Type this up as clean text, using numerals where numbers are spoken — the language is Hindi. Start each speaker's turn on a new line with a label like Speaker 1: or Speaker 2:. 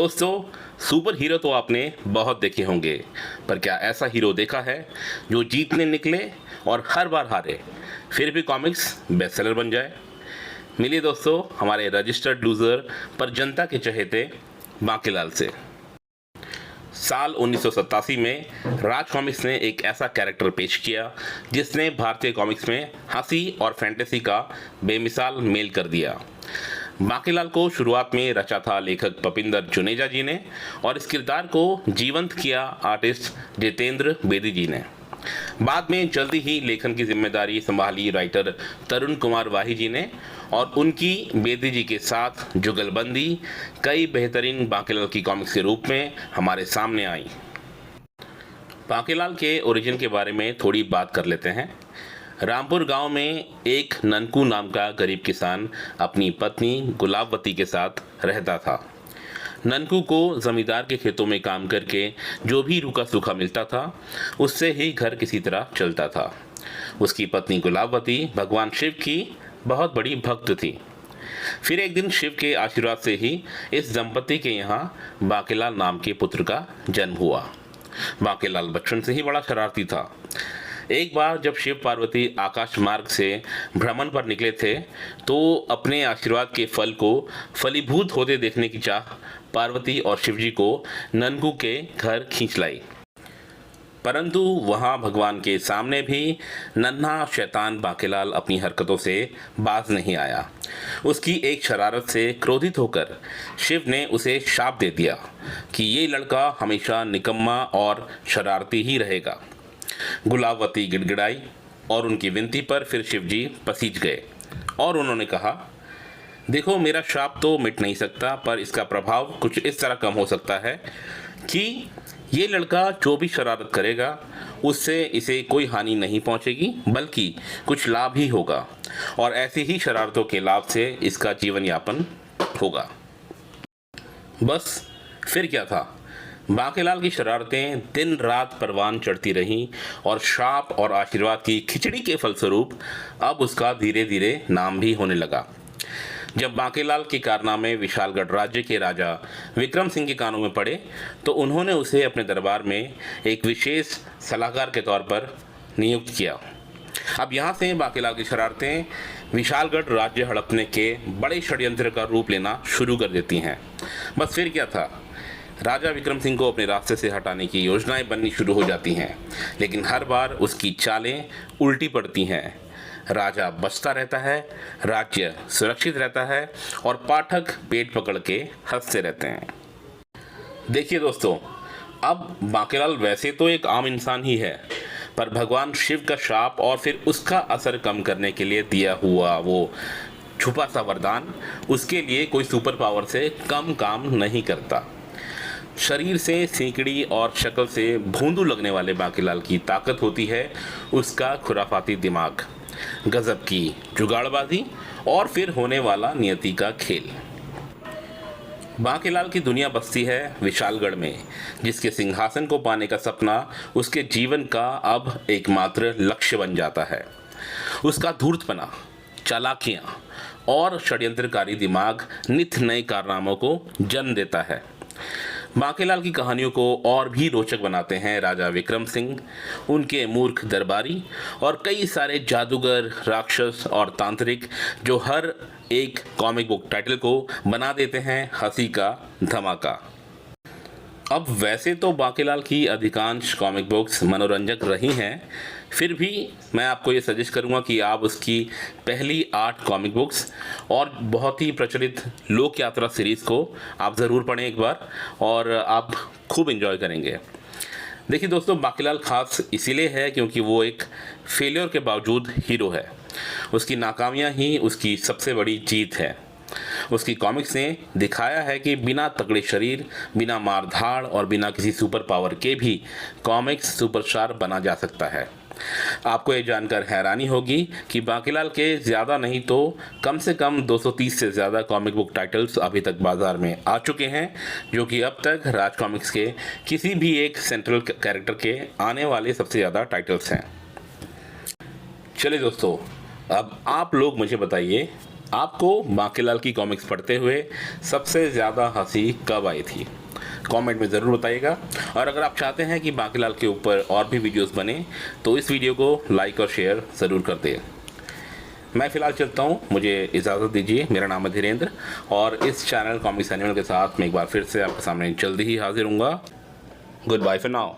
Speaker 1: दोस्तों, सुपर हीरो तो आपने बहुत देखे होंगे, पर क्या ऐसा हीरो देखा है जो जीतने निकले और हर बार हारे, फिर भी कॉमिक्स बेस्टसेलर बन जाए? मिलिए दोस्तों हमारे रजिस्टर्ड लूजर पर जनता के चहेते बांकीलाल से। साल 1987 में राज कॉमिक्स ने एक ऐसा कैरेक्टर पेश किया जिसने भारतीय कॉमिक्स में हंसी और फैंटेसी का बेमिसाल मेल कर दिया। बांकीलाल को शुरुआत में रचा था लेखक पपिंदर जुनेजा जी ने और इस किरदार को जीवंत किया आर्टिस्ट जितेंद्र बेदी जी ने। बाद में जल्दी ही लेखन की जिम्मेदारी संभाली राइटर तरुण कुमार वाही जी ने और उनकी बेदी जी के साथ जुगलबंदी कई बेहतरीन बांकीलाल की कॉमिक्स के रूप में हमारे सामने आई। बांकीलाल के ओरिजिन के बारे में थोड़ी बात कर लेते हैं। रामपुर गांव में एक ननकू नाम का गरीब किसान अपनी पत्नी गुलाबवती के साथ रहता था। ननकू को जमींदार के खेतों में काम करके जो भी रूखा सूखा मिलता था उससे ही घर किसी तरह चलता था। उसकी पत्नी गुलाबवती भगवान शिव की बहुत बड़ी भक्त थी। फिर एक दिन शिव के आशीर्वाद से ही इस दंपति के यहाँ बांकीलाल नाम के पुत्र का जन्म हुआ। बांकीलाल बचपन से ही बड़ा शरारती था। एक बार जब शिव पार्वती आकाश मार्ग से भ्रमण पर निकले थे तो अपने आशीर्वाद के फल को फलीभूत होते देखने की चाह पार्वती और शिवजी को ननकू के घर खींच लाई। परंतु वहां भगवान के सामने भी नन्हा शैतान बांकीलाल अपनी हरकतों से बाज नहीं आया। उसकी एक शरारत से क्रोधित होकर शिव ने उसे शाप दे दिया कि ये लड़का हमेशा निकम्मा और शरारती ही रहेगा। गुलाबवती गिड़गिड़ाई और उनकी विनती पर फिर शिवजी पसीज गए और उन्होंने कहा, देखो मेरा शाप तो मिट नहीं सकता, पर इसका प्रभाव कुछ इस तरह कम हो सकता है कि ये लड़का जो भी शरारत करेगा उससे इसे कोई हानि नहीं पहुंचेगी बल्कि कुछ लाभ ही होगा और ऐसी ही शरारतों के लाभ से इसका जीवन यापन होगा। बस फिर क्या था, बांकीलाल की शरारतें दिन रात परवान चढ़ती रहीं और शाप और आशीर्वाद की खिचड़ी के फलस्वरूप अब उसका धीरे धीरे नाम भी होने लगा। जब बांकीलाल के कारनामे विशालगढ़ राज्य के राजा विक्रम सिंह के कानों में पड़े तो उन्होंने उसे अपने दरबार में एक विशेष सलाहकार के तौर पर नियुक्त किया। अब यहाँ से बांकीलाल की शरारतें विशालगढ़ राज्य हड़पने के बड़े षड्यंत्र का रूप लेना शुरू कर देती हैं। बस फिर क्या था, राजा विक्रम सिंह को अपने रास्ते से हटाने की योजनाएं बननी शुरू हो जाती हैं, लेकिन हर बार उसकी चालें उल्टी पड़ती हैं। राजा बचता रहता है, राज्य सुरक्षित रहता है और पाठक पेट पकड़ के हंसते रहते हैं। देखिए दोस्तों, अब बांकीलाल वैसे तो एक आम इंसान ही है, पर भगवान शिव का शाप और फिर उसका असर कम करने के लिए दिया हुआ वो छुपा सा वरदान उसके लिए कोई सुपर पावर से कम काम नहीं करता। शरीर से सीकड़ी और शक्ल से भोंदू लगने वाले बांकीलाल की ताकत होती है उसका खुराफाती दिमाग, गजब की जुगाड़बाजी और फिर होने वाला नियति का खेल। बांकीलाल की दुनिया बसती है विशालगढ़ में, जिसके सिंहासन को पाने का सपना उसके जीवन का अब एकमात्र लक्ष्य बन जाता है। उसका धूर्तपना, चालाकियाँ और षड्यंत्रकारी दिमाग नित नए कारनामों को जन्म देता है। बांकीलाल की कहानियों को और भी रोचक बनाते हैं राजा विक्रम सिंह, उनके मूर्ख दरबारी और कई सारे जादूगर, राक्षस और तांत्रिक जो हर एक कॉमिक बुक टाइटल को बना देते हैं हंसी का धमाका। अब वैसे तो बांकीलाल की अधिकांश कॉमिक बुक्स मनोरंजक रही हैं, फिर भी मैं आपको ये सजेस्ट करूंगा कि आप उसकी पहली 8 कॉमिक बुक्स और बहुत ही प्रचलित लोक यात्रा सीरीज़ को आप ज़रूर पढ़ें एक बार और आप खूब एंजॉय करेंगे। देखिए दोस्तों, बांकीलाल खास इसीलिए है क्योंकि वो एक फेलियर के बावजूद हीरो है। उसकी नाकामियाँ ही उसकी सबसे बड़ी जीत है। उसकी कॉमिक्स ने दिखाया है कि बिना तगड़े शरीर, बिना मारधाड़ और बिना किसी सुपर पावर के भी कॉमिक्स सुपरस्टार बना जा सकता है। आपको ये जानकर हैरानी होगी कि बांकीलाल के ज़्यादा नहीं तो कम से कम 230 से ज़्यादा कॉमिक बुक टाइटल्स अभी तक बाज़ार में आ चुके हैं, जो कि अब तक राज कॉमिक्स के किसी भी एक सेंट्रल कैरेक्टर के आने वाले सबसे ज़्यादा टाइटल्स हैं। चलिए दोस्तों, अब आप लोग मुझे बताइए आपको बांकीलाल की कॉमिक्स पढ़ते हुए सबसे ज़्यादा हंसी कब आई थी? कमेंट में ज़रूर बताइएगा। और अगर आप चाहते हैं कि बांकीलाल के ऊपर और भी वीडियोस बने तो इस वीडियो को लाइक और शेयर ज़रूर कर दें। मैं फ़िलहाल चलता हूँ, मुझे इजाज़त दीजिए। मेरा नाम है धीरेन्द्र और इस चैनल कॉमिक्स एनिमल के साथ मैं एक बार फिर से आपके सामने जल्दी ही हाजिर हूँगा। Goodbye for now.